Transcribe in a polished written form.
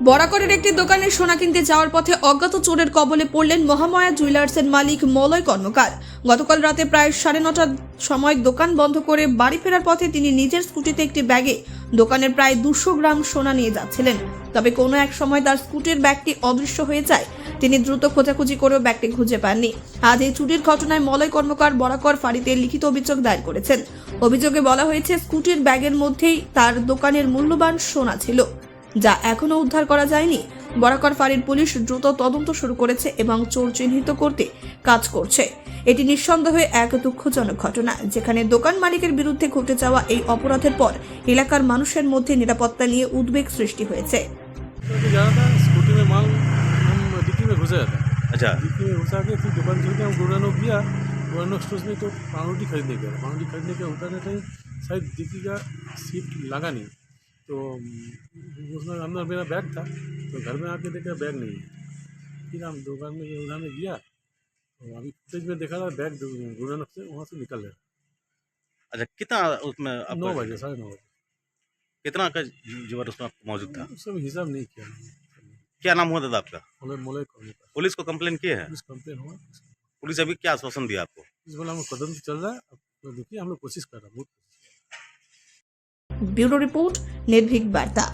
বরাকরের একটি দোকানে সোনা কিনতে যাওয়ার পথে অজ্ঞাত চোরের কবলে পড়লেন মহামায়া জুয়েলার্সের মালিক মলয় কর্মকার। গতকাল রাতে প্রায় 9:30টার সময় দোকান বন্ধ করে বাড়ি ফেরার পথে তিনি নিজের স্কুটিতে একটি ব্যাগে দোকানের প্রায় 200 গ্রাম সোনা নিয়ে যাচ্ছিলেন। তবে কোনো এক সময় তার স্কুটির ব্যাগটি অদৃশ্য হয়ে যায়। তিনি দ্রুত খোঁজাখুঁজি করেও ব্যাগটি খুঁজে পাননি। আজ এই চুরির ঘটনায় মলয় কর্মকার বরাকর ফাঁড়িতে লিখিত অভিযোগ দায়ের করেছেন। অভিযোগে বলা হয়েছে, স্কুটির ব্যাগের মধ্যেই তার দোকানের মূল্যবান সোনা ছিল, যা এখনো উদ্ধার করা যায়নি। বরাকর ফাঁড়ির পুলিশ দ্রুত তদন্ত শুরু করেছে এবং চোর চিহ্নিত করতে কাজ করছে। এটি নিঃসন্দেহে এক দুঃখজনক ঘটনা, যেখানে দোকান মালিকের বিরুদ্ধে ঘটে যাওয়া এই অপরাধের পর এলাকার মানুষের মধ্যে নিরাপত্তা নিয়ে উদ্বেগ সৃষ্টি হয়েছে। स्कूटी में माल हम डिक्की में घुसा था। अच्छा। डिक्की में घुसा के फिर दुकान छोड़ के हम गुरानो गया। गुरानो स्टोर्स में तो पाउंडी खरीदने गया। पाउंडी खरीदने के उतरने टाइम शायद डिक्की का सीट लगा नहीं, तो उसमें अंदर मेरा बैग था। तो घर में आके देखा बैग नहीं है। फिर हम दुकान में उधर में गया, तो अभी फुटेज में देखा था बैग गुरानो से वहाँ से निकल गया। अच्छा, कितना उसमें 9 बजे 9:30 बजे। कितना का जेवर उसमें मौजूद था? उस समय हिसाब नहीं किया। क्या नाम हुआ दादा आपका? मोले कॉर्नर पुलिस को कंप्लेन किए हैं? पुलिस कंप्लेन हुआ। पुलिस अभी क्या आश्वासन दिया आपको? इस बोला हम कदम चल रहा है, अब देखिए हम लोग कोशिश कर रहे हैं बहुत। ব্যুরো রিপোর্ট, নির্ভীক বার্তা।